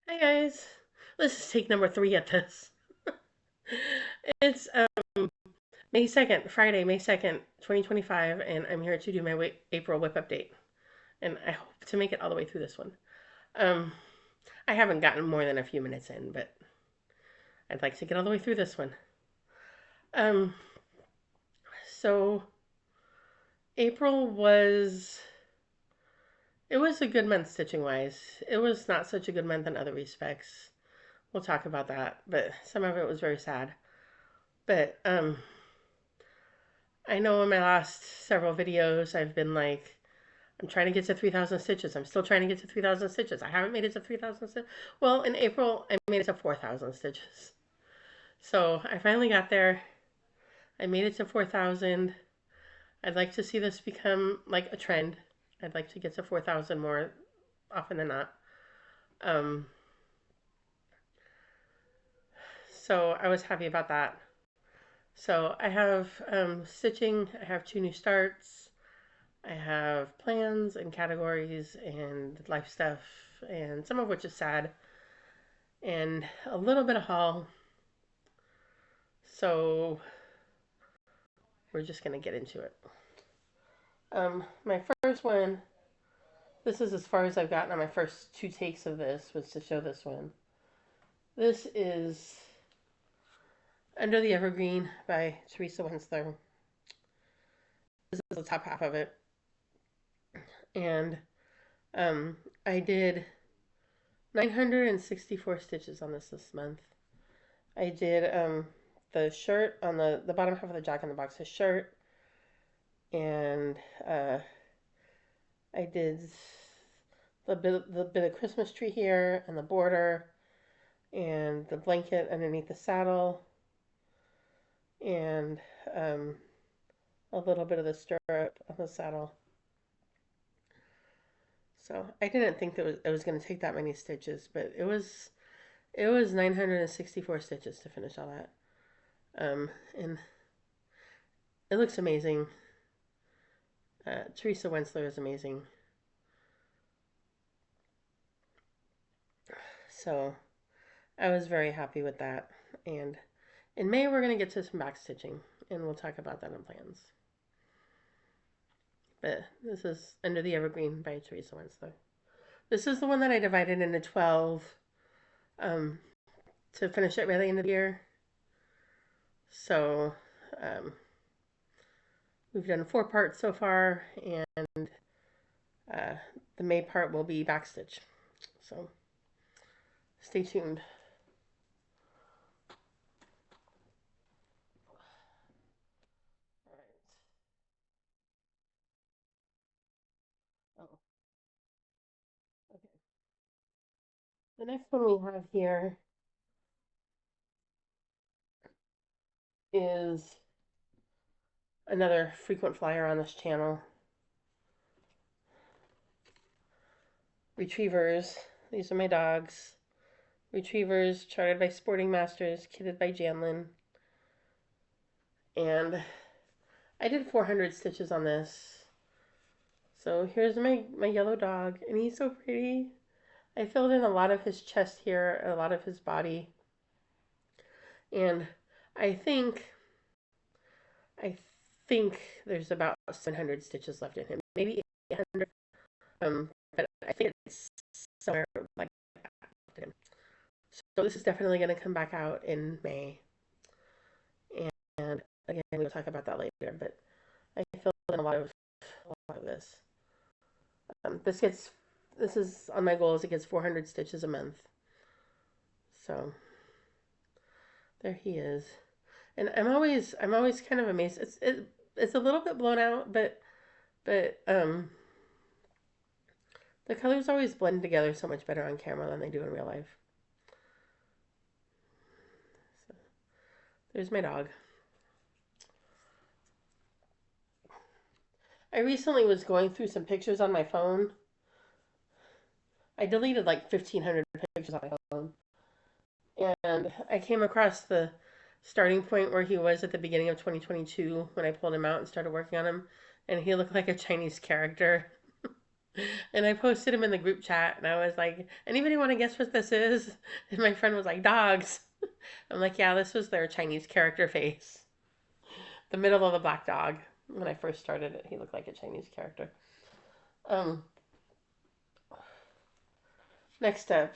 Hi guys, this is take number 3 at this. It's May 2nd, Friday, May 2nd, 2025, and I'm here to do my April WIP update. And I hope to make it all the way through this one. Um, I haven't gotten more than a few minutes in, but I'd like to get all the way through this one. Um, so April it was a good month stitching wise. It was not such a good month in other respects. We'll talk about that, but some of it was very sad. But I know in my last several videos, I've been like, I'm trying to get to 3,000 stitches. I'm still trying to get to 3,000 stitches. I haven't made it to 3,000 stitches. Well, in April, I made it to 4,000 stitches. So I finally got there. I made it to 4,000. I'd like to see this become like a trend. I'd like to get to 4,000 more often than not. Um, so I was happy about that. So I have stitching. I have 2 new starts. I have plans and categories and life stuff, and some of which is sad, and a little bit of haul. So we're just gonna get into it. My first one, this is as far as I've gotten on my first 2 takes of this, was to show this one. This is Under the Evergreen by Teresa Winslow. This is the top half of it. And I did 964 stitches on this month. I did the shirt on the bottom half of the Jack in the Box, his shirt, and I did the bit of Christmas tree here and the border and the blanket underneath the saddle and a little bit of the stirrup on the saddle. So I didn't think that it was going to take that many stitches, but it was 964 stitches to finish all that. And it looks amazing. Teresa Winslow is amazing. So I was very happy with that. And in May, we're going to get to some back stitching, and we'll talk about that in plans. But this is Under the Evergreen by Teresa Winslow. This is the one that I divided into 12 um, to finish it by the end of the year. So um, we've done 4 parts so far, and the May part will be backstitch. So stay tuned. All right. Oh, okay. The next one we have here is another frequent flyer on this channel. Retrievers. These are my dogs. Retrievers, charted by Sporting Masters, kitted by Janlin. And I did 400 stitches on this. So here's my yellow dog, and he's so pretty. I filled in a lot of his chest here, a lot of his body. And I think I think there's about 700 stitches left in him. Maybe 800. But I think it's somewhere like that. So this is definitely going to come back out in May. And again, we'll talk about that later. But I filled in a lot of this. This is on my goals. It gets 400 stitches a month. So there he is. And I'm always kind of amazed. It's a little bit blown out, but the colors always blend together so much better on camera than they do in real life. So there's my dog. I recently was going through some pictures on my phone. I deleted like 1,500 pictures on my phone. And I came across the starting point where he was at the beginning of 2022 when I pulled him out and started working on him. And he looked like a Chinese character. And I posted them in the group chat, and I was like, anybody want to guess what this is? And my friend was like, dogs. I'm like, yeah, this was their Chinese character face. The middle of the black dog. When I first started it, he looked like a Chinese character. Um, Next up,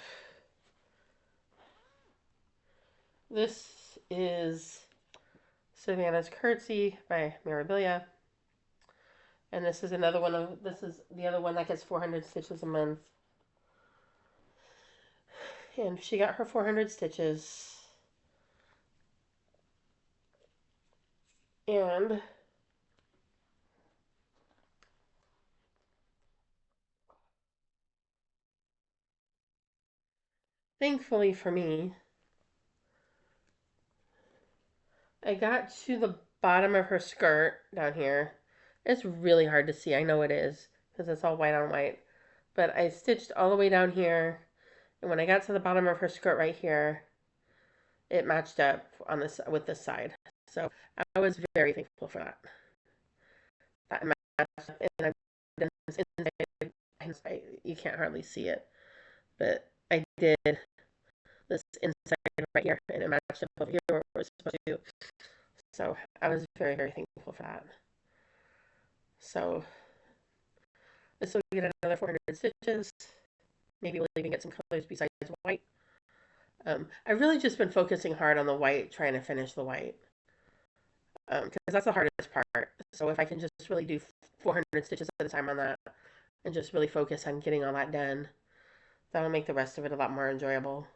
this is Savannah's Curtsy by Mirabilia. And this is another one of, this is the other one that gets 400 stitches a month. And she got her 400 stitches. And thankfully for me, I got to the bottom of her skirt down here. It's really hard to see. I know it is because it's all white on white. But I stitched all the way down here. And when I got to the bottom of her skirt right here, it matched up on this with this side. So I was very thankful for that. That matched up, and I've done this inside. You can't hardly see it, but I did this inside right here, and it matched up over here where it was supposed to. So I was very, very thankful for that. So this will get another 400 stitches. Maybe we'll even get some colors besides white. I've really just been focusing hard on the white, trying to finish the white. Because that's the hardest part. So if I can just really do 400 stitches at a time on that and just really focus on getting all that done, that'll make the rest of it a lot more enjoyable.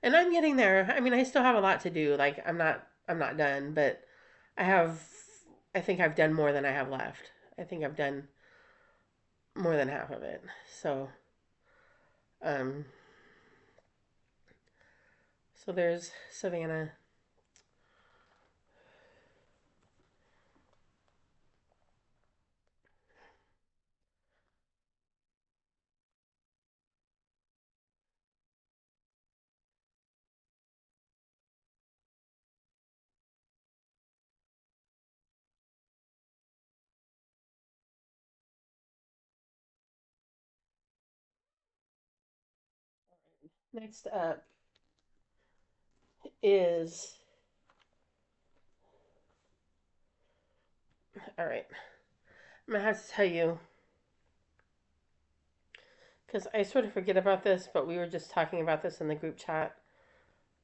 And I'm getting there. I mean, I still have a lot to do. Like I'm not done, but I have, I think I've done more than I have left. I think I've done more than half of it. So, um, so there's Savannah. Next up is, all right, I'm gonna have to tell you because I sort of forget about this, but we were just talking about this in the group chat,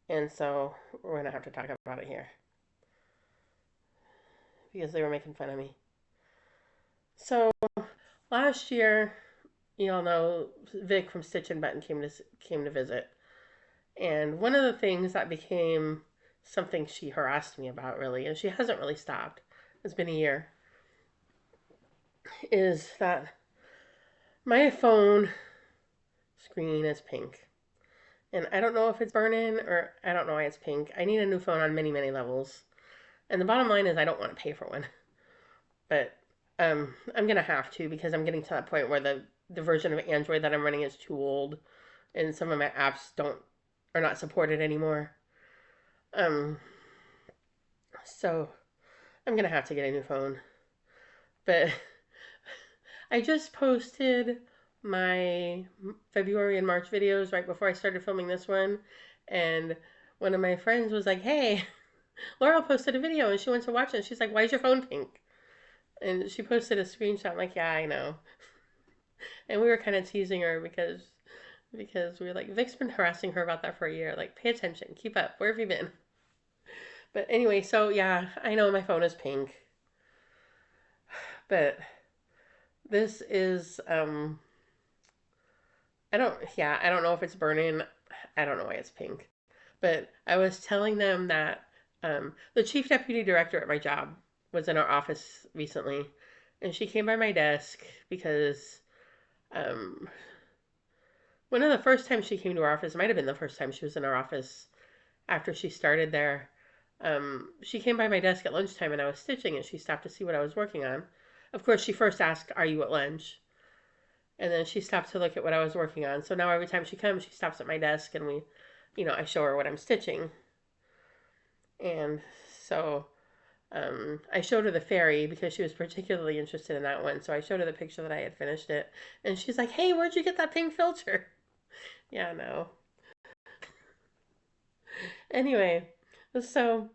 and so we're gonna have to talk about it here because they were making fun of me. So last year, you all know Vic from Stitch and Button came to visit, and one of the things that became something she harassed me about really, and she hasn't really stopped. It's been a year. Is that my phone screen is pink. And I don't know if it's burning or I don't know why it's pink. I need a new phone on many, many levels. And the bottom line is I don't want to pay for one. But I'm gonna have to because I'm getting to that point where the version of Android that I'm running is too old and some of my apps don't are not supported anymore. Um so I'm gonna have to get a new phone. But I just posted my February and March videos right before I started filming this one, and one of my friends was like, "Hey, Laurel posted a video and she went to watch it. And she's like, why is your phone pink?" And she posted a screenshot. I'm like, yeah, I know. And we were kind of teasing her because we were like, Vic's been harassing her about that for a year. Like, pay attention, keep up. Where have you been? But anyway, so yeah, I know my phone is pink, but this is I don't know if it's burning. I don't know why it's pink. But I was telling them that the chief deputy director at my job was in our office recently, and she came by my desk because um, one of the first times she came to our office, might have been the first time she was in our office after she started there. She came by my desk at lunchtime and I was stitching, and she stopped to see what I was working on. Of course, she first asked, "Are you at lunch?" And then she stopped to look at what I was working on. So now every time she comes, she stops at my desk and I show her what I'm stitching. And so I showed her the fairy because she was particularly interested in that one. So I showed her the picture that I had finished it. And she's like, hey, where'd you get that pink filter? Yeah, no. Anyway, so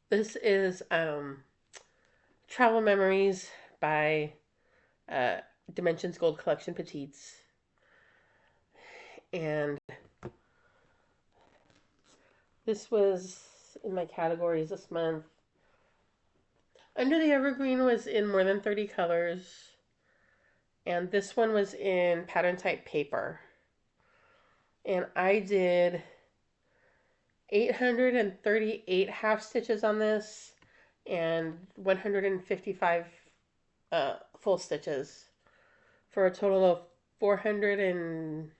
this is Travel Memories by uh, Dimensions Gold Collection Petites. And this was in my categories this month. Under the Evergreen was in more than 30 colors. And this one was in pattern type paper. And I did 838 half stitches on this and 155 full stitches for a total of 400 and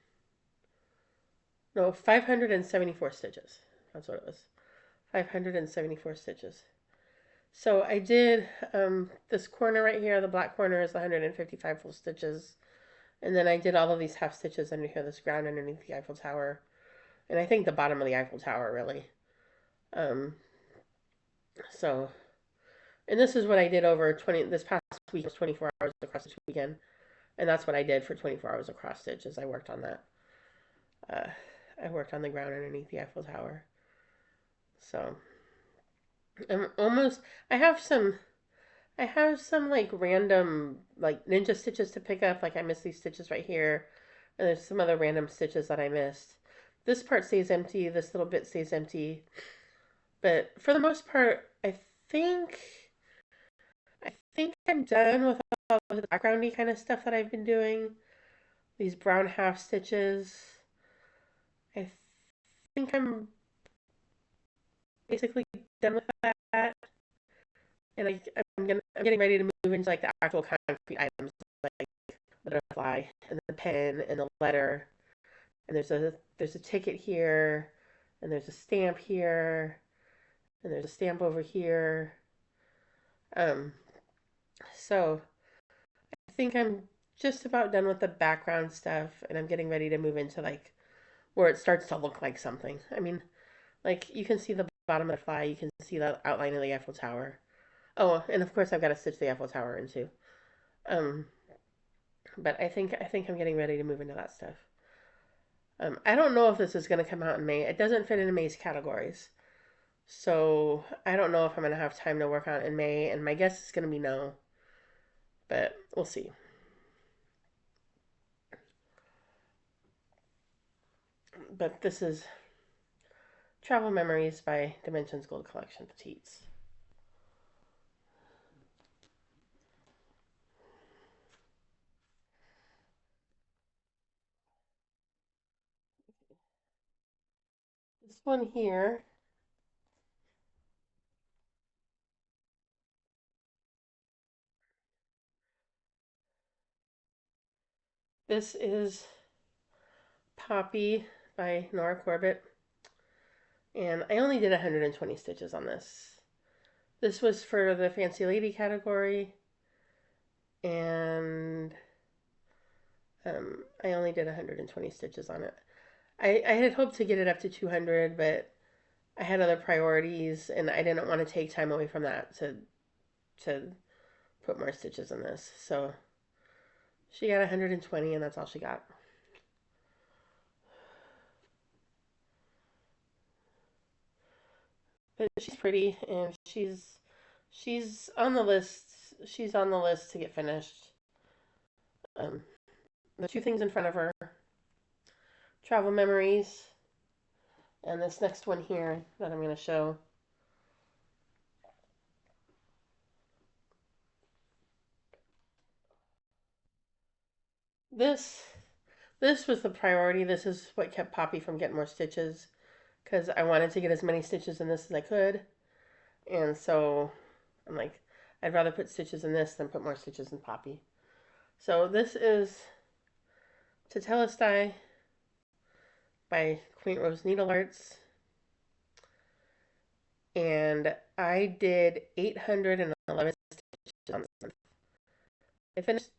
no 574 stitches. That's what it was. 574 stitches. So I did this corner right here, the black corner is 155 full stitches. And then I did all of these half stitches under here, this ground underneath the Eiffel Tower. And I think the bottom of the Eiffel Tower, really. Um, so, and this is what I did over 20, this past week was 24 hours across stitch weekend. And that's what I did for 24 hours across stitches. I worked on that. Uh, I worked on the ground underneath the Eiffel Tower. So, I'm almost, I have some I have some like random like ninja stitches to pick up. Like I missed these stitches right here. And there's some other random stitches that I missed. This part stays empty. This little bit stays empty. But for the most part, think I think I'm done with all of the backgroundy kind of stuff that I've been doing. These brown half stitches. I think I'm basically done with that. And I'm getting ready to move into like the actual concrete items like the butterfly and the pen and the letter. And there's a ticket here, and there's a stamp here, and there's a stamp over here. Um, so I think I'm just about done with the background stuff, and I'm getting ready to move into like where it starts to look like something. I mean, like you can see the bottom of the fly, you can see the outline of the Eiffel Tower. Oh, and of course I've got to stitch the Eiffel Tower in too. Um, but I think I'm getting ready to move into that stuff. I don't know if this is going to come out in May. It doesn't fit into May's categories. So I don't know if I'm going to have time to work on it in May, and my guess is going to be no. But we'll see. But this is Travel Memories by Dimensions Gold Collection Petites. This one here, this is Poppy by Nora Corbett. And I only did 120 stitches on this. This was for the Fancy Lady category. And I only did 120 stitches on it. I had hoped to get it up to 200, but I had other priorities, and I didn't want to take time away from that to put more stitches in this. So she got 120, and that's all she got. But she's pretty, and she's on the list. She's on the list to get finished. Um, the two things in front of her: travel memories, and this next one here that I'm going to show. This this was the priority. This is what kept Poppy from getting more stitches because I wanted to get as many stitches in this as I could. And so I'm like, I'd rather put stitches in this than put more stitches in Poppy. So this is Tetelestai by Quaint Rose Needle Arts. And I did 811 stitches on this. I finished.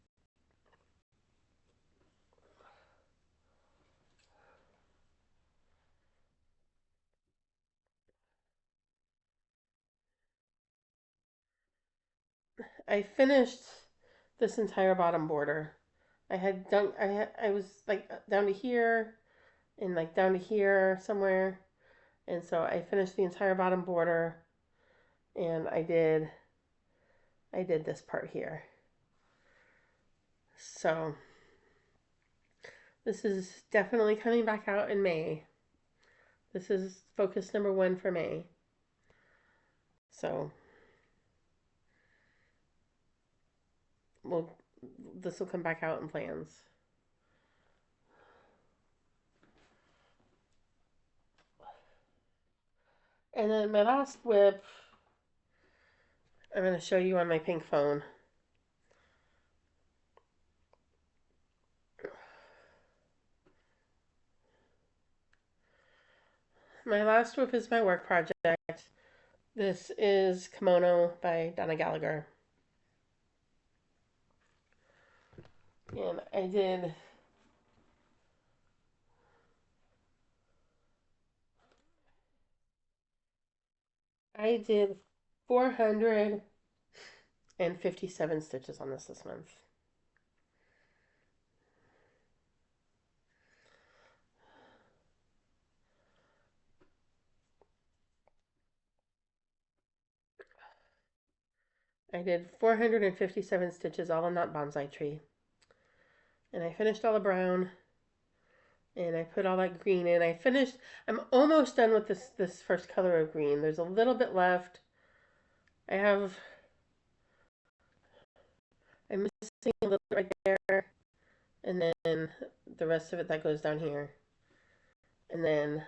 I finished this entire bottom border. I was like down to here and like down to here somewhere. And so I finished the entire bottom border and I did this part here. So this is definitely coming back out in May. This is focus number 1 for May. So we'll this will come back out in plans. And then my last WIP, I'm going to show you on my pink phone. My last WIP is my work project. This is Kimono by Donna Gallagher. And I did 457 stitches on this month. I did 457 stitches all on that bonsai tree. And I finished all the brown. And I put all that green in. I'm almost done with this first color of green. There's a little bit left. I'm missing a little bit right there. And then the rest of it that goes down here. And then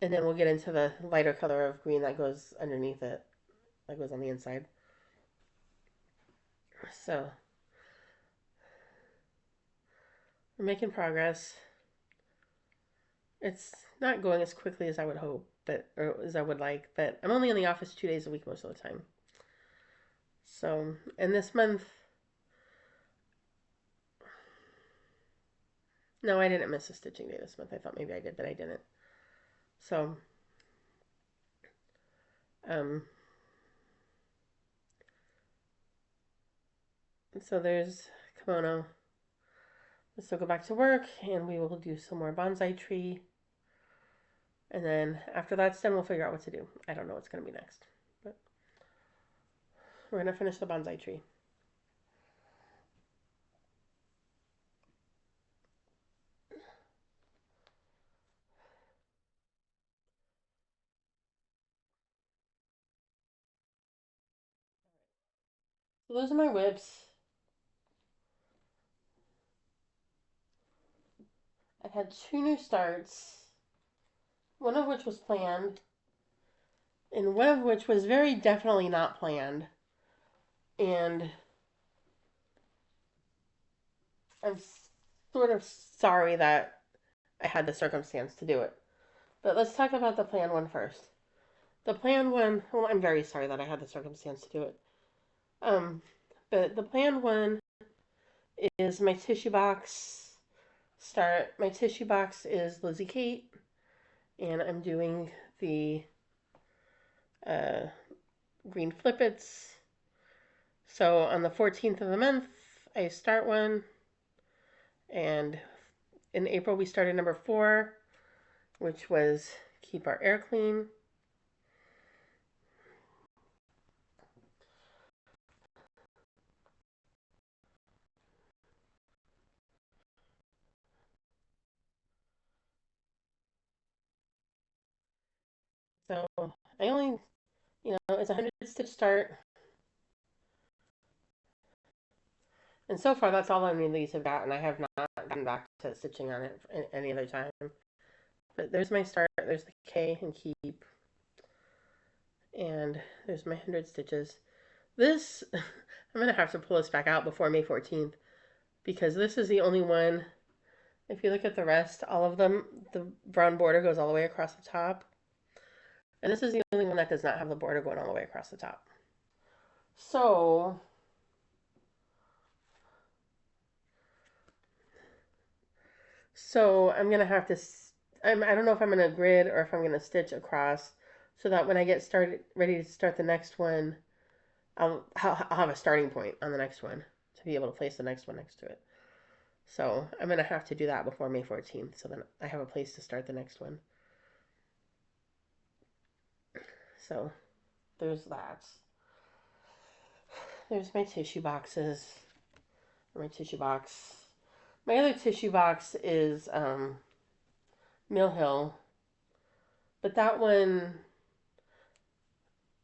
we'll get into the lighter color of green that goes underneath it. That goes on the inside. So we're making progress. It's not going as quickly as I would hope, or as I would like, but I'm only in the office 2 days a week most of the time. So, and this month, no, I didn't miss a stitching day this month. I thought maybe I did, but I didn't. So, so there's kimono. Let's go back to work, and we will do some more bonsai tree. And then after that's done, we'll figure out what to do. I don't know what's going to be next, but we're going to finish the bonsai tree. So those are my WIPs. I had 2 new starts, one of which was planned, and one of which was very definitely not planned. And I'm sort of sorry that I had the circumstance to do it. But let's talk about the planned one first. The planned one, well, I'm very sorry that I had the circumstance to do it. But the planned one is my tissue box start. My tissue box is Lizzie Kate, and I'm doing the green flippets. So on the 14th of the month, I start one, and in April we started number 4, which was keep our air clean. So I only, it's a 100 stitch start. And so far, that's all any of these have gotten. I have not gotten back to stitching on it any other time. But there's my start. There's the K and keep. And there's my 100 stitches. This, I'm going to have to pull this back out before May 14th. Because this is the only one, if you look at the rest, all of them, the brown border goes all the way across the top. And this is the only one that does not have the border going all the way across the top. So I'm going to have to, I don't know if I'm going to grid or if I'm going to stitch across. so that when I get started, ready to start the next one, I'll have a starting point on the next one to be able to place the next one next to it. So I'm gonna have to do that before May 14th, so then I have a place to start the next one. So there's that. There's my tissue boxes. My tissue box. My other tissue box is Mill Hill, but that one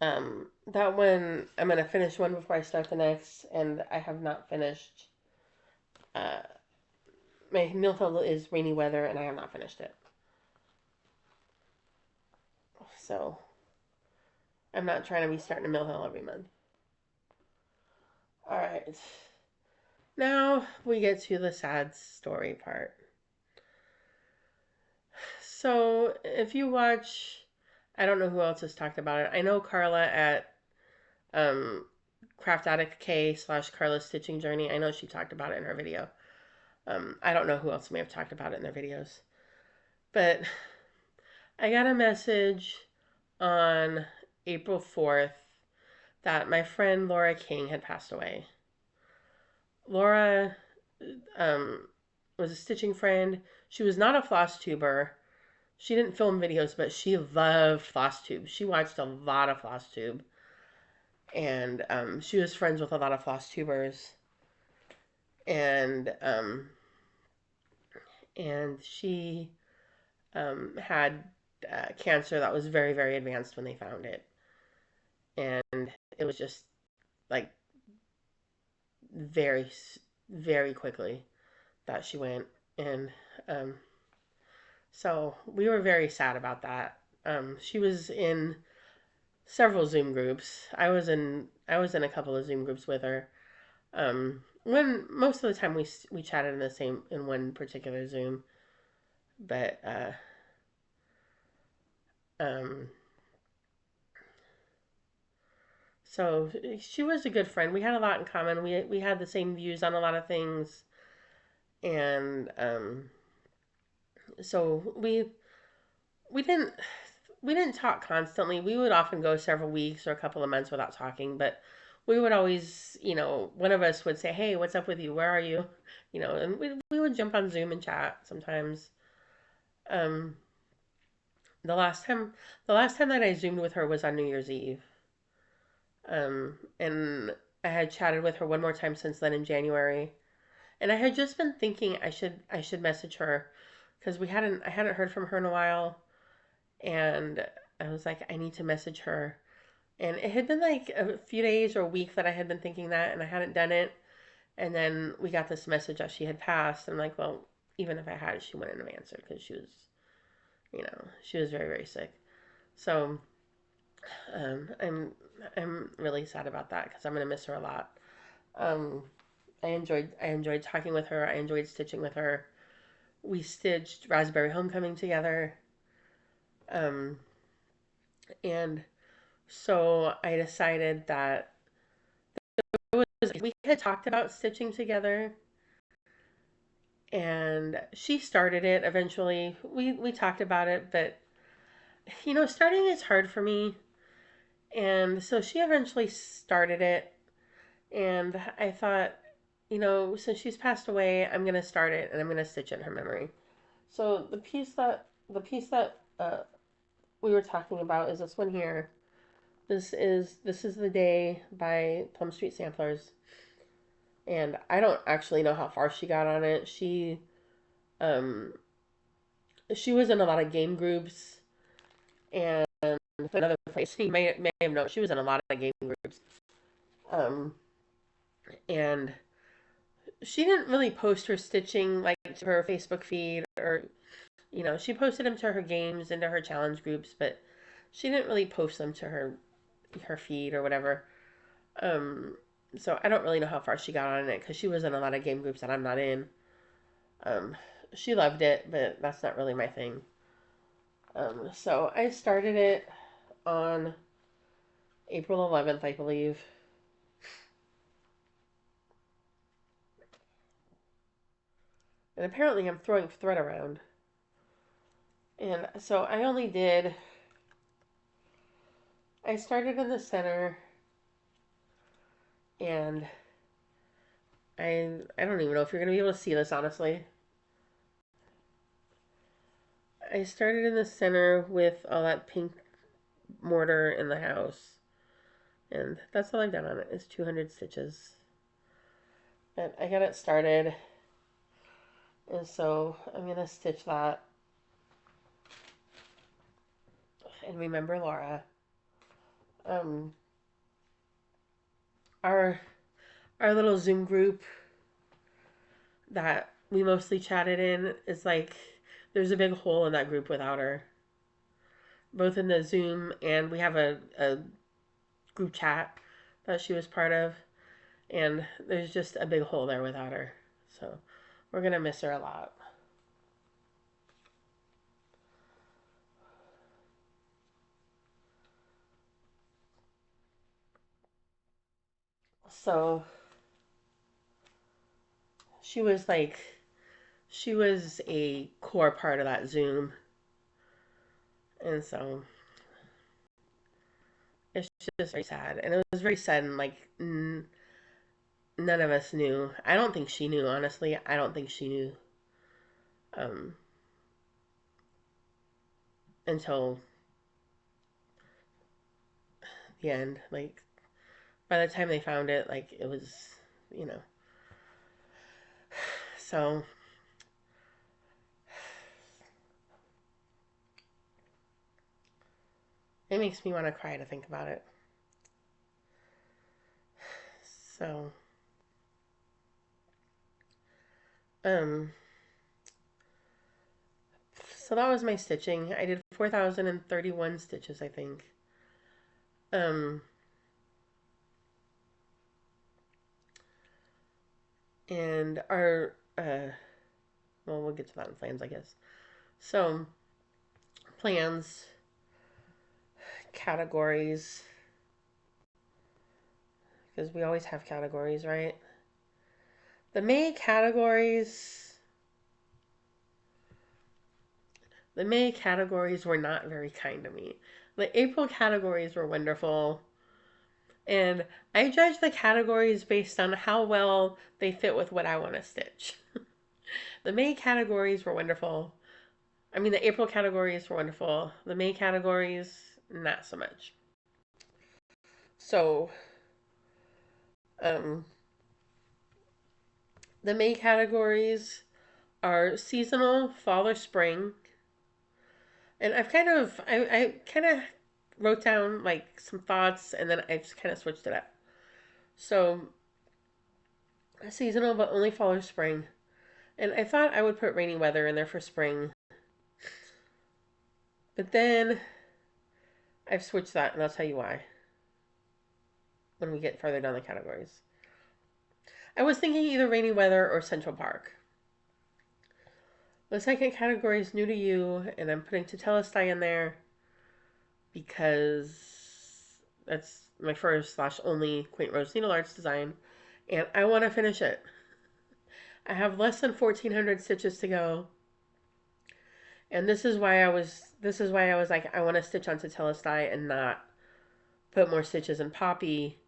I'm gonna finish one before I start the next, and I have not finished. Uh, my Mill Hill is rainy weather, and I have not finished it. So I'm not trying to be starting a Mill Hill every month. All right. Now we get to the sad story part. So if you watch, I don't know who else has talked about it. I know Carla at um, Craft Addict K / Carla's Stitching Journey. I know she talked about it in her video. I don't know who else may have talked about it in their videos. But I got a message on April 4th that my friend Laura King had passed away. Laura was a stitching friend. She was not a floss tuber. She didn't film videos, but she loved floss tube. She watched a lot of floss tube. And she was friends with a lot of floss tubers. And she had cancer that was very, very advanced when they found it. And it was just like very, very quickly that she went. And so we were very sad about that. She was in several Zoom groups. I was in a couple of Zoom groups with her. When most of the time we chatted in one particular Zoom, but um, so she was a good friend. We had a lot in common. We had the same views on a lot of things, and so we didn't we didn't talk constantly. We would often go several weeks or a couple of months without talking, but we would always, one of us would say, "Hey, what's up with you? Where are you?" And we would jump on Zoom and chat sometimes. Um, the last time the last time that I Zoomed with her was on New Year's Eve. And I had chatted with her one more time since then in January. And I had just been thinking I should message her because I hadn't heard from her in a while, and I was like, I need to message her. And it had been like a few days or a week that I had been thinking that, and I hadn't done it. And then we got this message that she had passed. I'm like, well, even if I had, she wouldn't have answered because she was very, very sick. So I'm really sad about that because I'm gonna miss her a lot. Um, I enjoyed talking with her. I enjoyed stitching with her. We stitched Raspberry Homecoming together. Um, and so I decided that we had talked about stitching together, and she started it eventually. We talked about it, but starting is hard for me. And so she eventually started it, and I thought, since she's passed away, I'm gonna start it and I'm gonna stitch it in her memory. So the piece that we were talking about is this one here. This is The Day by Plum Street Samplers, and I don't actually know how far she got on it. Um she was in a lot of game groups, and another place you may have known, she was in a lot of game groups. Um and she didn't really post her stitching like to her Facebook feed, or she posted them to her games and to her challenge groups, but she didn't really post them to her feed or whatever. Um, so I don't really know how far she got on it because she was in a lot of game groups that I'm not in. Um, she loved it, but that's not really my thing. So I started it on April 11th, I believe. And apparently I'm throwing thread around. And so I only did I started in the center, and I don't even know if you're gonna be able to see this, honestly. I started in the center with all that pink mortar in the house, and that's all I've done on it is 200 stitches. But I got it started, and so I'm gonna stitch that. And remember Laura. Um, our our little Zoom group that we mostly chatted in is like there's a big hole in that group without her. Both in the Zoom and we have a group chat that she was part of, and there's just a big hole there without her. So we're gonna miss her a lot. So she was like she was a core part of that Zoom, and so it's just very sad. And it was very sudden. Like none of us knew. I don't think she knew. Honestly, I don't think she knew um, until the end. Like by the time they found it, like it was, you know. So it makes me want to cry to think about it. So um, so that was my stitching. I did 4,031 stitches, I think. Um, and our well, we'll get to that in plans, I guess. So plans, categories, because we always have categories, right? The May categories, the May categories were not very kind to me. The April categories were wonderful, and I judge the categories based on how well they fit with what I want to stitch. The May categories were wonderful. I mean, the April categories were wonderful. The May categories, not so much. So, um, the May categories are seasonal, fall or spring. And I kind of wrote down like some thoughts and then I just kind of switched it up. So, seasonal, but only fall or spring. And I thought I would put rainy weather in there for spring. But then I've switched that and I'll tell you why when we get further down the categories. I was thinking either rainy weather or Central Park. The second category is new to you, and I'm putting Tetelestai in there because that's my first slash only Quaint Rose Needle Arts design, and I want to finish it. I have less than 1,400 stitches to go, and this is why I was like I want to stitch on Tetelestai and not put more stitches in Poppy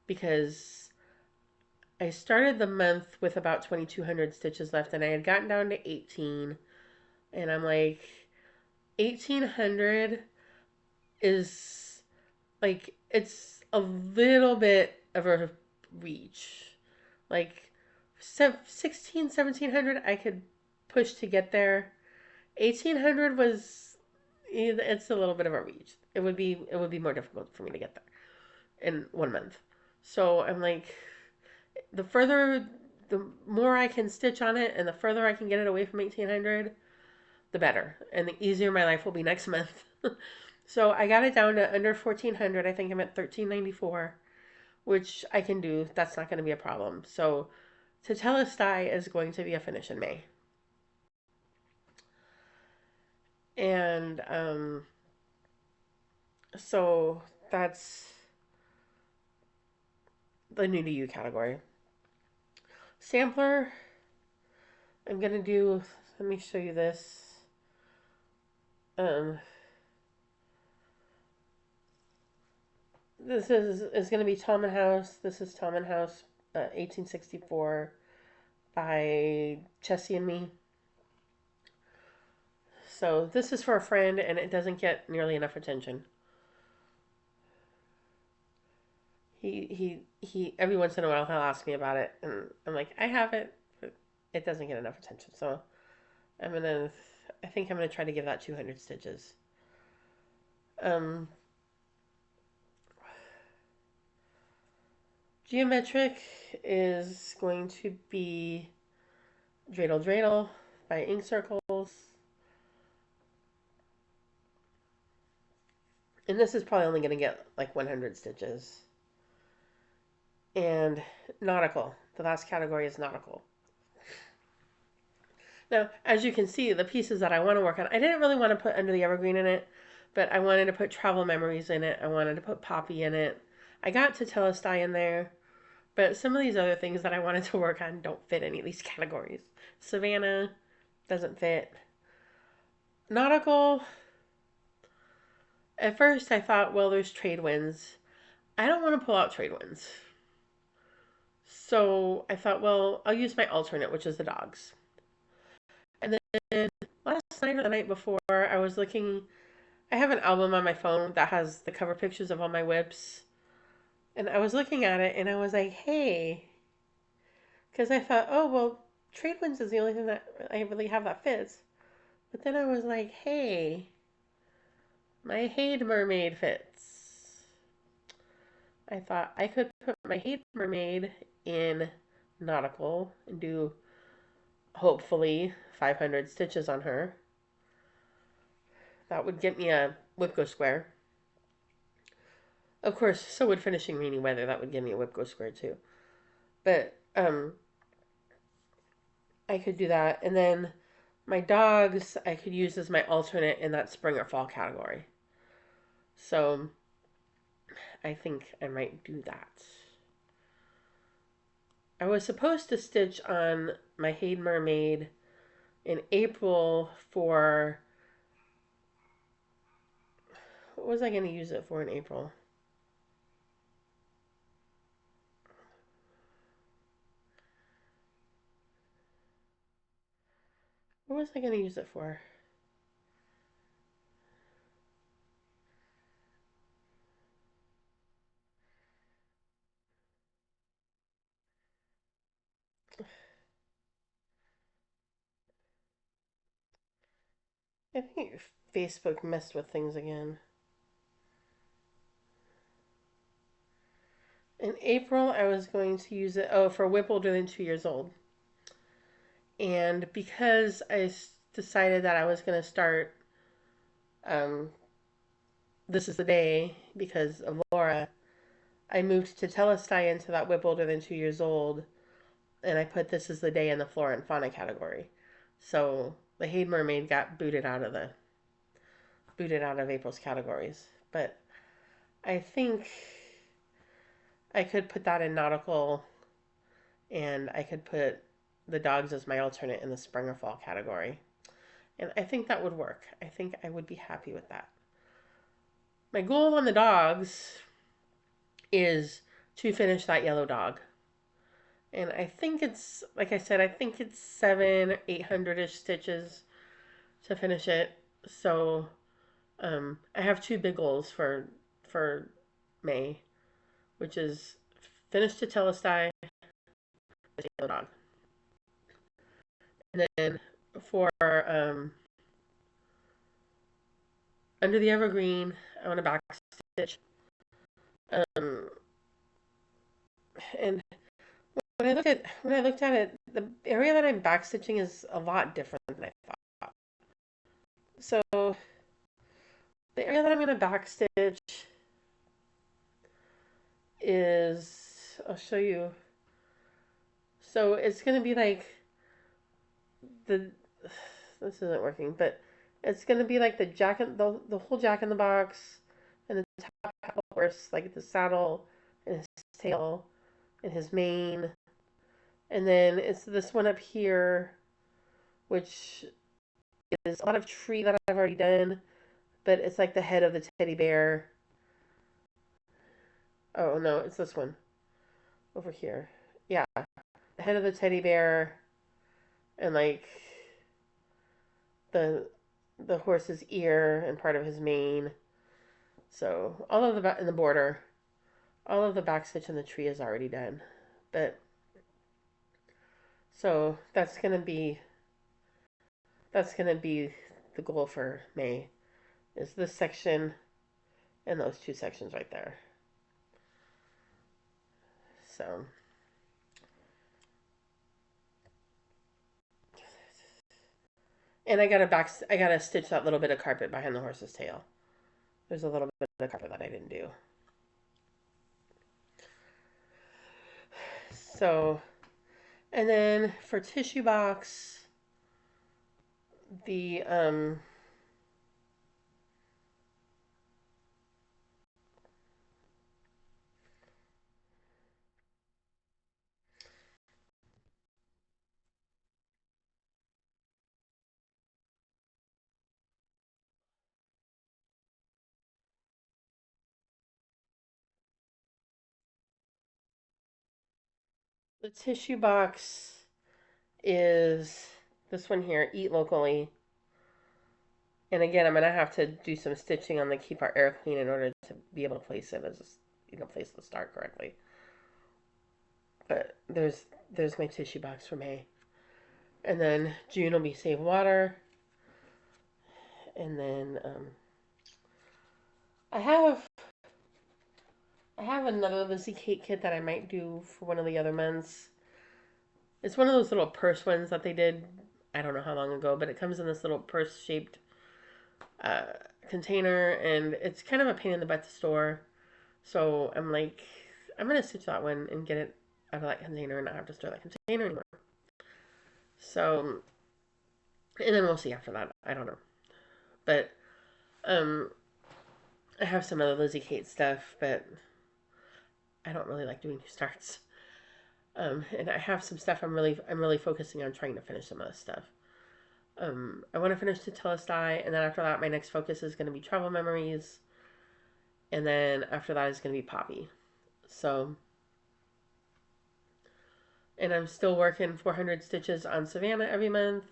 because I started the month with about 2,200 stitches left, and I had gotten down to 18, and I'm like 1,800 is like it's a little bit of a reach. Like 16, 1,700 I could push to get there. 1,800 was it's a little bit of a reach. It would be more difficult for me to get there in 1 month. So I'm like the more I can stitch on it and the further I can get it away from 1,800, the better. And the easier my life will be next month. So I got it down to under 1,400. I think I'm at 1,394, which I can do. That's not going to be a problem. So Tetelestai is going to be a finish in May. And so that's the new to you category. Sampler, I'm going to do, let me show you this. Um, This is going to be Tallman House. This is Tallman House, 1864 by Chessie and me. So this is for a friend, and it doesn't get nearly enough attention. He. Every once in a while, he'll ask me about it, and I'm like, I have it, but it doesn't get enough attention. So I'm gonna. I think I'm gonna try to give that 200 stitches. Um, Geometric is going to be Dreidel Dreidel by Ink Circles. And this is probably only going to get like 100 stitches. And nautical. The last category is nautical. Now, as you can see, the pieces that I want to work on, I didn't really want to put Under the Evergreen in it, but I wanted to put Travel Memories in it. I wanted to put Poppy in it. I got to Telestai in there, but some of these other things that I wanted to work on don't fit any of these categories. Savannah doesn't fit. Nautical, at first I thought, well, there's trade winds. I don't want to pull out trade winds. So I thought, well, I'll use my alternate, which is the dogs. And then last night or the night before, I was looking. I have an album on my phone that has the cover pictures of all my WIPs. And I was looking at it and I was like, hey. Because I thought, oh, well, trade winds is the only thing that I really have that fits. But then I was like, hey, my Hade Mermaid fits. I thought I could put my Hade Mermaid in nautical and do hopefully 500 stitches on her. That would get me a WIP Go Square. Of course, so would finishing rainy weather. That would give me a WIP Go Square too. But I could do that, and then my dogs I could use as my alternate in that spring or fall category. So I think I might do that. I was supposed to stitch on my Hade Mermaid in April for. What was I going to use it for in April? What was I going to use it for? I think Facebook messed with things again. In April, I was going to use it, for WIP older than 2 years old. And because I decided that I was going to start um, This is the Day because of Laura, I moved to Telestai into that WIP older than 2 years old, and I put This is the Day in the Flora and Fauna category. So the Hade Mermaid got booted out of April's categories. But I think I could put that in nautical, and I could put the dogs as my alternate in the spring or fall category. And I think that would work. I think I would be happy with that. My goal on the dogs is to finish that yellow dog. And I think it's, like I said, I think it's 800-ish stitches to finish it. So I have two big goals for May, which is finish the Telestai, the yellow dog. And then for Under the Evergreen, I want to back stitch. Um, and when I looked at it, the area that I'm backstitching is a lot different than I thought. So the area that I'm going to backstitch is, I'll show you. So it's going to be like the this isn't working, but it's going to be like the whole Jack in the Box and the top half of the horse, like the saddle and his tail and his mane. And then it's this one up here, which is a lot of tree that I've already done, but it's like the head of the teddy bear. Oh no, it's this one over here. Yeah, the head of the teddy bear and like the the horse's ear and part of his mane. So all of the in the border, all of the back stitch in the tree is already done. But so that's gonna be the goal for May is this section and those two sections right there. So and I gotta stitch that little bit of carpet behind the horse's tail. There's a little bit of carpet that I didn't do. So and then for tissue box, the the tissue box is this one here, eat locally. And again, I'm gonna have to do some stitching on the keep our air clean in order to be able to place it as place the star correctly. But there's my tissue box for May, and then June will be save water, and then I have I have another Lizzie Kate kit that I might do for one of the other months. It's one of those little purse ones that they did. I don't know how long ago, but it comes in this little purse shaped uh, container, and it's kind of a pain in the butt to store. So I'm like, I'm gonna stitch that one and get it out of that container and not have to store that container anymore. So, and then we'll see after that. I don't know, but um, I have some other Lizzie Kate stuff, but I don't really like doing new starts. And I have some stuff I'm really focusing on trying to finish some of this stuff. I want to finish Tetelestai, and then after that, my next focus is going to be travel memories, and then after that is going to be Poppy. So, and I'm still working 400 stitches on Savannah every month,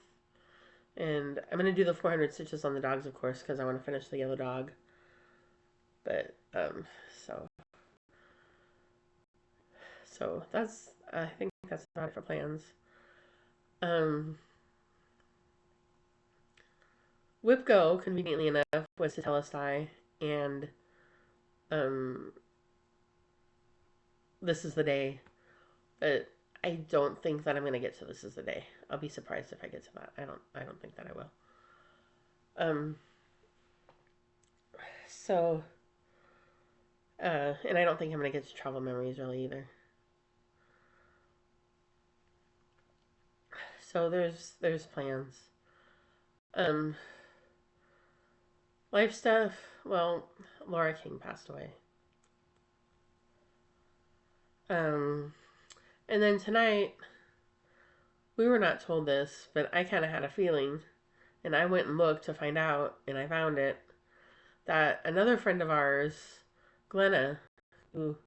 and I'm going to do the 400 stitches on the dogs, of course, because I want to finish the yellow dog. But so that's I think that's about it for plans. Um, WIP Go, conveniently enough, was Tetelestai, and um, this is the day. But I don't think that I'm gonna get to this is the day. I'll be surprised if I get to that. I don't think that I will. Um, so and I don't think I'm gonna get to travel memories really either. So there's plans. Um, life stuff. Well, Laura King passed away. Um, and then tonight we were not told this, but I kind of had a feeling, and I went and looked to find out, and I found it that another friend of ours, Glenna, who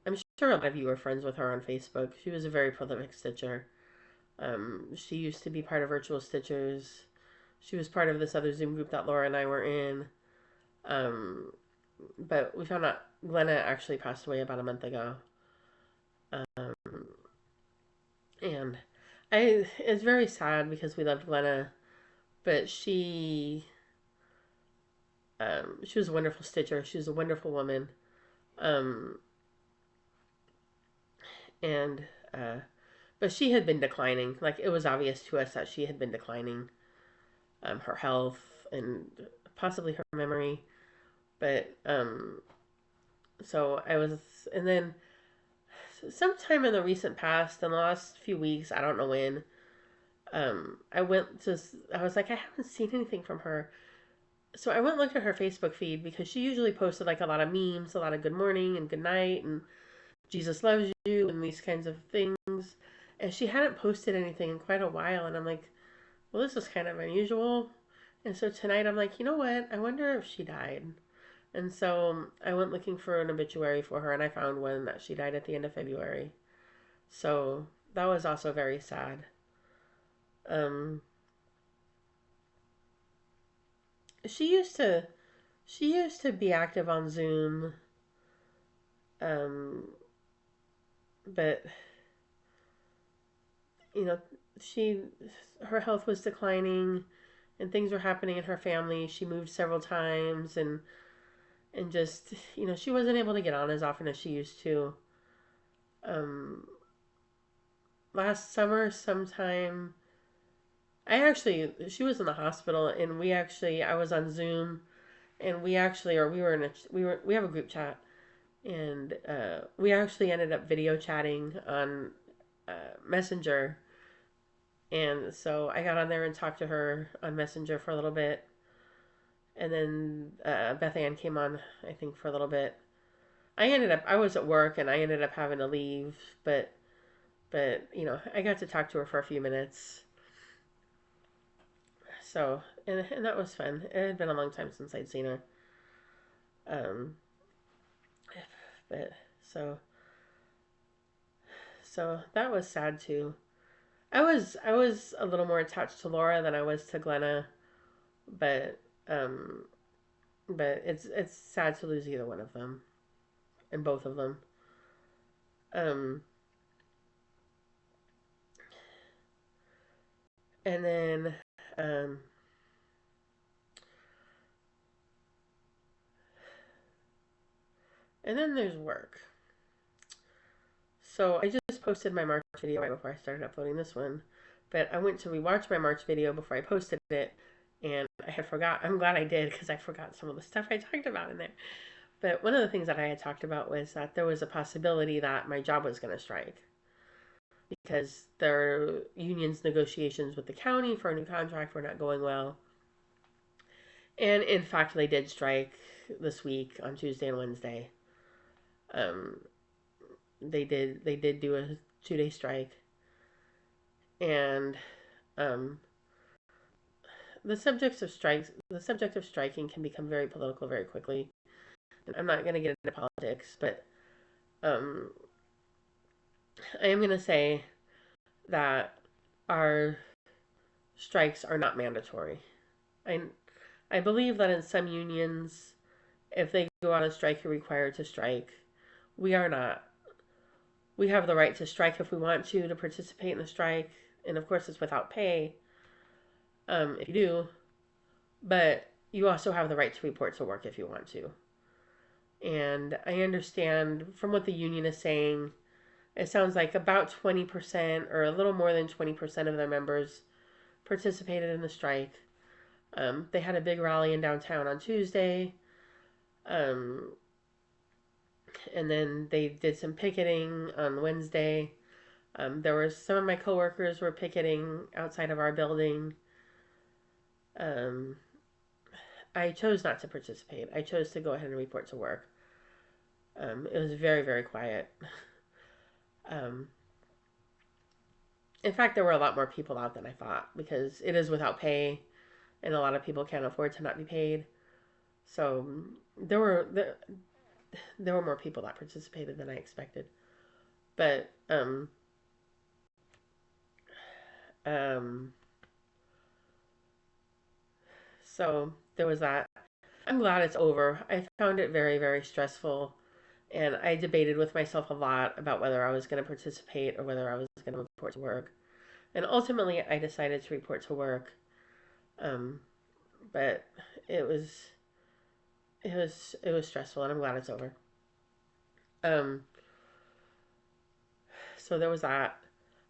I'm sure a lot of you are friends with her on Facebook. She was a very prolific stitcher. She used to be part of Virtual Stitchers. She was part of this other Zoom group that Laura and I were in. Um, but we found out Glenna actually passed away about a month ago. Um, and it's very sad because we loved Glenna, but she was a wonderful stitcher. She was a wonderful woman. Um, and but she had been declining. Like it was obvious to us that she had been declining. Her health and possibly her memory. But so I was, and then sometime in the recent past, in the last few weeks, I don't know when, I went to, I was like, I haven't seen anything from her. So I went and looked at her Facebook feed because she usually posted like a lot of memes, a lot of good morning and good night and Jesus loves you and these kinds of things. And she hadn't posted anything in quite a while. And I'm like, well, this is kind of unusual. And so tonight I'm like, you know what? I wonder if she died. And so I went looking for an obituary for her, and I found one that she died at the end of February. So that was also very sad. Um, she used to she used to be active on Zoom, um, but you know she her health was declining and things were happening in her family. She moved several times and just she wasn't able to get on as often as she used to. Um, Last summer sometime, she was in the hospital and I was on Zoom and we have a group chat and we actually ended up video chatting on Messenger. And so I got on there and talked to her on Messenger for a little bit. And then Beth Ann came on, I think, for a little bit. I was at work and I ended up having to leave, but I got to talk to her for a few minutes. So, and that was fun. It had been a long time since I'd seen her. Um, but so, so that was sad too. I was a little more attached to Laura than I was to Glenna, but um, but it's sad to lose either one of them and both of them. Um, and then um, and then there's work. So I just posted my March video right before I started uploading this one, but I went to rewatch my March video before I posted it, and I had forgot. I'm glad I did because I forgot some of the stuff I talked about in there. But one of the things that I had talked about was that there was a possibility that my job was going to strike because their union's negotiations with the county for a new contract were not going well. And in fact, they did strike this week on Tuesday and Wednesday. Um, they did do a 2 day strike, and um, the subject of striking can become very political very quickly. And I'm not going to get into politics, but um, I am going to say that our strikes are not mandatory. I I believe that in some unions, if they go on a strike, you're required to strike. We are not. We have the right to strike if we want to participate in the strike, and of course, it's without pay. If you do, but you also have the right to report to work if you want to. And I understand from what the union is saying, it sounds like about 20% or a little more than 20% of their members participated in the strike. They had a big rally in downtown on Tuesday. Um, and then they did some picketing on Wednesday. There were some of my coworkers were picketing outside of our building. Um, I chose not to participate. I chose to go ahead and report to work. It was very, very quiet. Um, in fact, there were a lot more people out than I thought because it is without pay, and a lot of people can't afford to not be paid. So there were more people that participated than I expected. But um, so there was that. I'm glad it's over. I found it very, very stressful, and I debated with myself a lot about whether I was going to participate or whether I was going to report to work. And ultimately, I decided to report to work. Um, but it was it was stressful, and I'm glad it's over. Um, so there was that.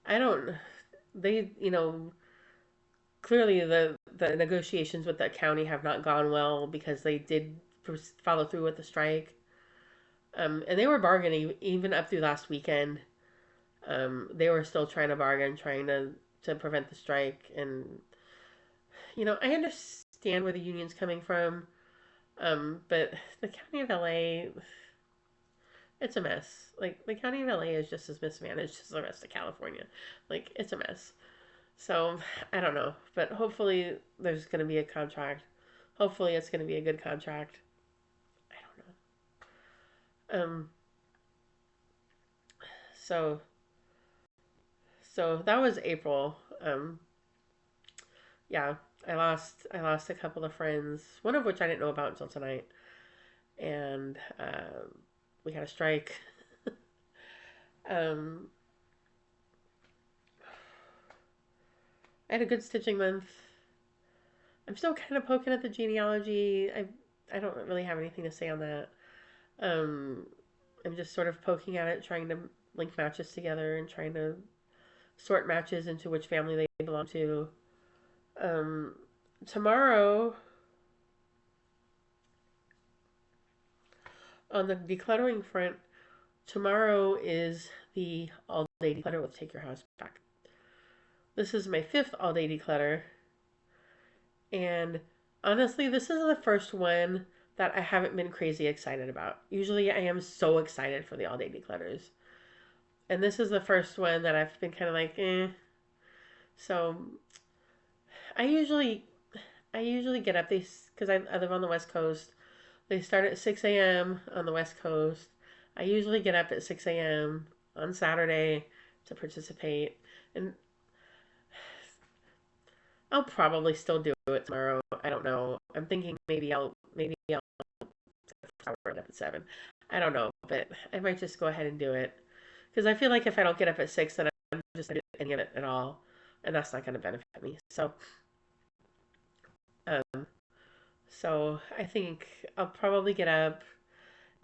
I don't. They, clearly the negotiations with the county have not gone well because they did follow through with the strike. And they were bargaining even up through last weekend. They were still trying to bargain, trying to prevent the strike. And I understand where the union's coming from. But the county of LA, it's a mess. Like the county of LA is just as mismanaged as the rest of California. Like it's a mess. So I don't know, but hopefully there's going to be a contract. Hopefully it's going to be a good contract. Um, so so that was April. Yeah, I lost a couple of friends, one of which I didn't know about until tonight, and we had a strike. um, I had a good stitching month. I'm still kind of poking at the genealogy. I don't really have anything to say on that. Um, I'm just sort of poking at it, trying to link matches together and trying to sort matches into which family they belong to. Um, Tomorrow, on the decluttering front, tomorrow is the all day declutter with Take Your House Back. This is my fifth all day declutter, and honestly, this is the first one that I haven't been crazy excited about. Usually, I am so excited for the all day declutters, and this is the first one that I've been kind of like, eh. So I usually I usually get up these because I live on the West Coast. They start at 6 a.m. on the West Coast. I usually get up at 6 a.m. on Saturday to participate, and I'll probably still do it tomorrow. I don't know. I'm thinking maybe I'll start up at 7. I don't know, but I might just go ahead and do it because I feel like if I don't get up at 6, then I'm just not doing any of it at all, and that's not going to benefit me. Um, so I think I'll probably get up,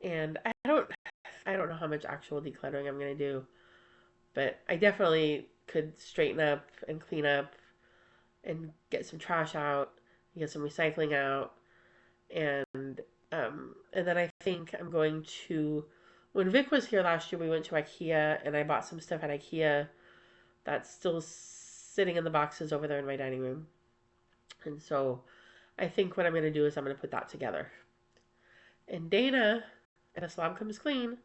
and I don't know how much actual decluttering I'm going to do, but I definitely could straighten up and clean up and get some trash out, get some recycling out, and then I think I'm going to. When Vic was here last year, we went to IKEA and I bought some stuff at IKEA that's still sitting in the boxes over there in my dining room. And so I think what I'm going to do is I'm going to put that together. And Dana, at A Slob Comes Clean,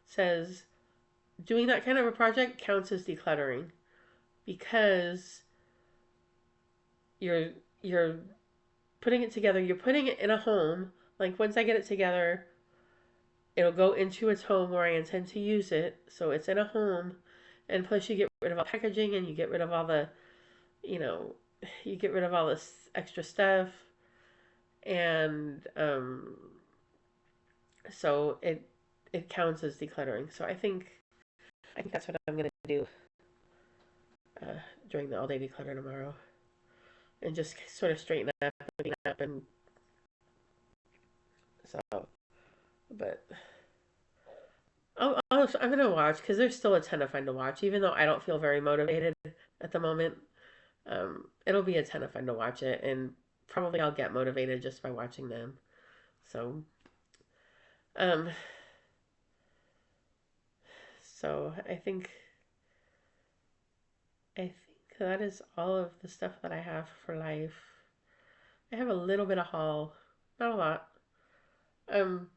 says doing that kind of a project counts as decluttering because you're you're putting it together. You're putting it in a home. Like once I get it together, it'll go into its home where I intend to use it. So it's in a home, and plus you get rid of all packaging and you get rid of all the, you know, you get rid of all this extra stuff, and so it counts as decluttering. So I think that's what I'm gonna do uh, during the all day declutter tomorrow, and just sort of straighten up, clean up, and so. But I'm gonna watch because there's still a ton of fun to watch, even though I don't feel very motivated at the moment. It'll be a ton of fun to watch it, and probably I'll get motivated just by watching them. So, um, so I think that is all of the stuff that I have for life. I have a little bit of haul, not a lot. Um,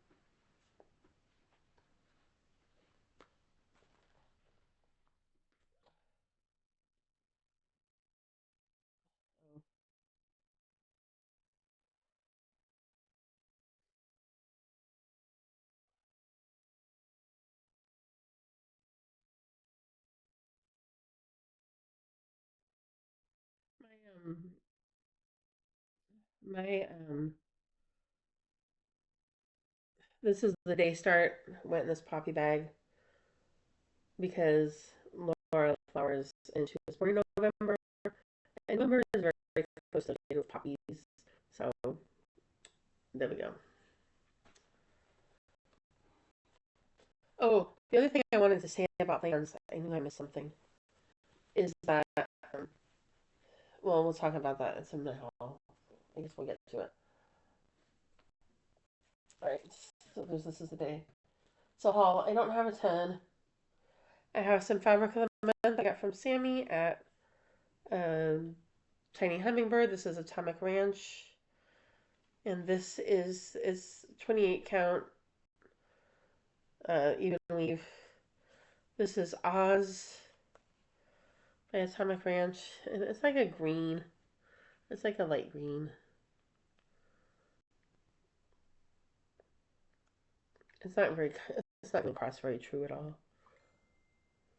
my my this is the day start went in this poppy bag because Laura flowers and she was born in November, and November is very close to with poppies. So there we go. Oh, the other thing I wanted to say about plans, I knew I missed something, is that, um, well, we'll talk about that. It's in the hall. I guess we'll get to it. All right, so this is the day. So haul, I don't have a ton. I have some fabric of the month I got from Sammy at um, Tiny Hummingbird. This is Atomic Ranch, and this is 28 count even weave. This is Oz by Atomic Ranch, and it's like a green. It's like a light green. It's not very. It's not going to cross very true at all.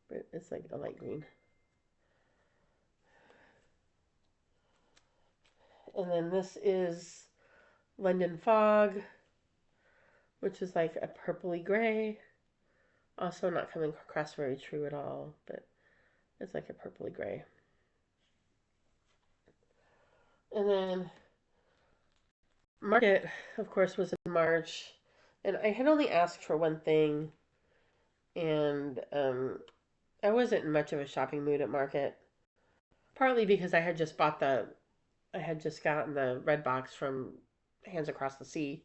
But it's like a light green. And then this is London Fog, which is like a purpley gray. Also not coming across very true at all, but it's like a purpley gray. And then Market, of course, was in March. And I had only asked for one thing, and I wasn't in much of a shopping mood at Market. Partly because I had just gotten the red box from Hands Across the Sea.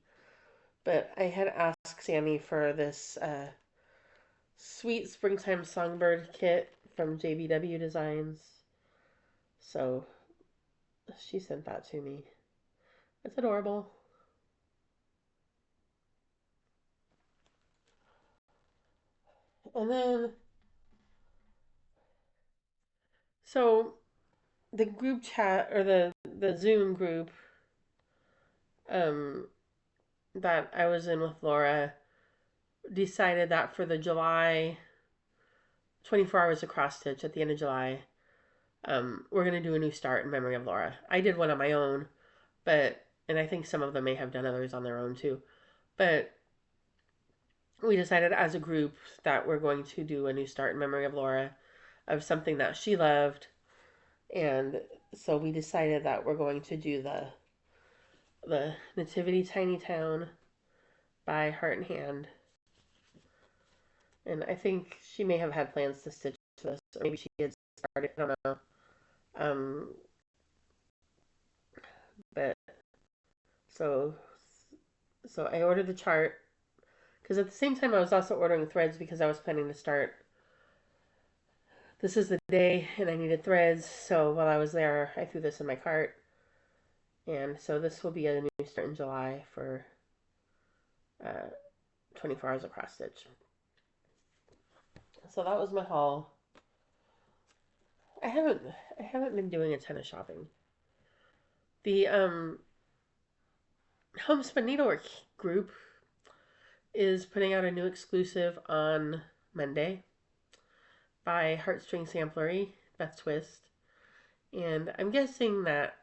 But I had asked Sammy for this sweet springtime songbird kit from JBW Designs. So she sent that to me. It's adorable. And then, so the group chat or the Zoom group um, that I was in with Laura decided that for the July 24 hours of cross stitch at the end of July, we're going to do a new start in memory of Laura. I did one on my own, but, and I think some of them may have done others on their own too, but we decided as a group that we're going to do a new start in memory of Laura, of something that she loved. And so we decided that we're going to do the Nativity Tiny Town by Heart and Hand. And I think she may have had plans to stitch this, or maybe she had started. I don't know. Um, but so so I ordered the chart because at the same time I was also ordering threads because I was planning to start. This is the day, and I needed threads. So while I was there, I threw this in my cart, and so this will be a new start in July for 24 hours of cross stitch. So that was my haul. I haven't I haven't been doing a ton of shopping. The Homespun Needlework group is putting out a new exclusive on Monday by Heartstring Samplery, Beth Twist. And I'm guessing that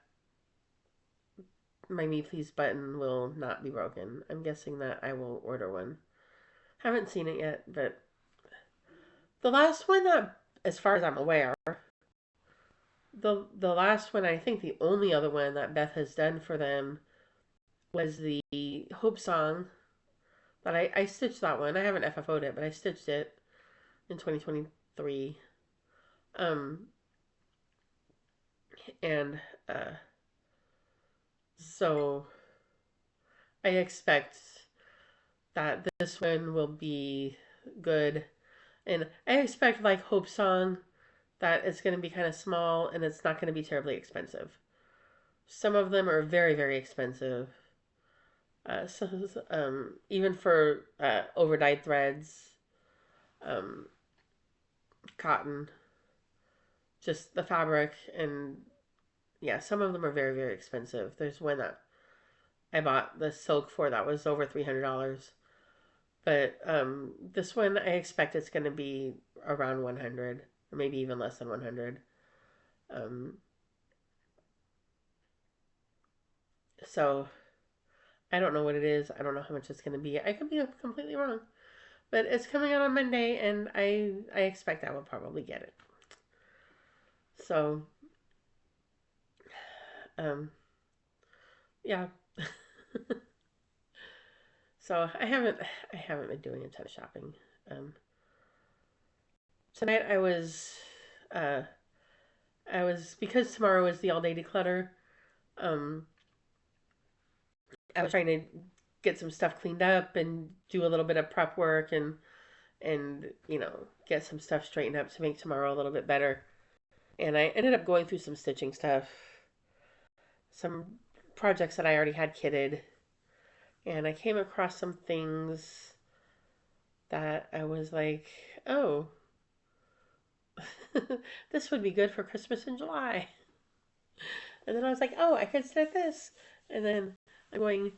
my Me Please button will not be broken. I'm guessing that I will order one. Haven't seen it yet, but the last one that, as far as I'm aware, the last one, I think the only other one that Beth has done for them was the Hope Song. But I stitched that one. I haven't FFO'd it, but I stitched it in 2023. Um, and so I expect that this one will be good. And I expect, like Hope Song, that it's going to be kind of small and it's not going to be terribly expensive. Some of them are very, very expensive. So, even for overdyed threads, um, cotton, just the fabric, and yeah, some of them are very, very expensive. There's one that I bought the silk for that was over $300. But this one, I expect it's going to be around 100, or maybe even less than 100. Um, so I don't know what it is. I don't know how much it's going to be. I could be completely wrong. But it's coming out on Monday, and I expect I will probably get it. So, um, yeah. So I haven't been doing a ton of shopping. Um, Tonight uh, I was because tomorrow is the all day declutter. Um, I was trying to get some stuff cleaned up and do a little bit of prep work and get some stuff straightened up to make tomorrow a little bit better. And I ended up going through some stitching stuff, some projects that I already had kitted, and I came across some things that I was like, oh, this would be good for Christmas in July. And then I was like, oh, I could start this. And then I'm going,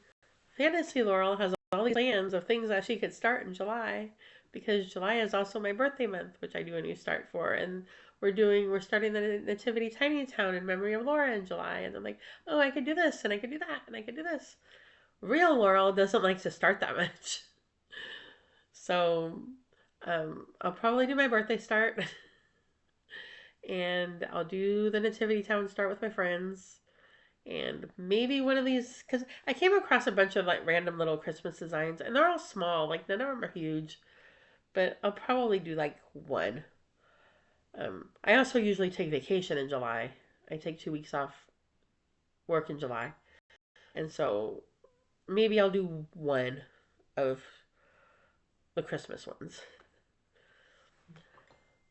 Fantasy Laurel has all these plans of things that she could start in July because July is also my birthday month, which I do a new start for. And we're starting the Nativity Tiny Town in memory of Laura in July. And I'm like, oh, I could do this and I could do that and I could do this. Real Laurel doesn't like to start that much. So I'll probably do my birthday start and I'll do the Nativity Town start with my friends. And maybe one of these, because I came across a bunch of like random little Christmas designs, and they're all small, like none of them are huge, but I'll probably do like one. I also usually take vacation in July. I take 2 weeks off work in July, and so maybe I'll do one of the Christmas ones.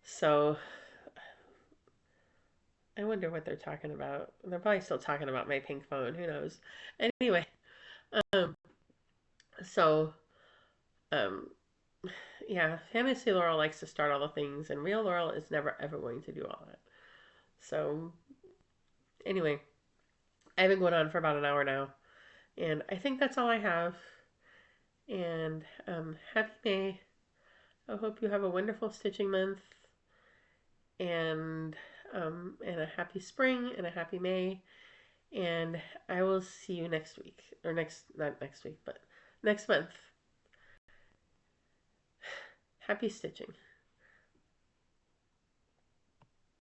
So I wonder what they're talking about. They're probably still talking about my pink phone. Who knows? Anyway, um, so um, yeah, Fantasy Laurel likes to start all the things, and Real Laurel is never ever going to do all that. So anyway, I've been going on for about an hour now, and I think that's all I have. And happy May. I hope you have a wonderful stitching month, and and a happy spring and a happy May. And I will see you next week, or not next week, but next month. Happy stitching.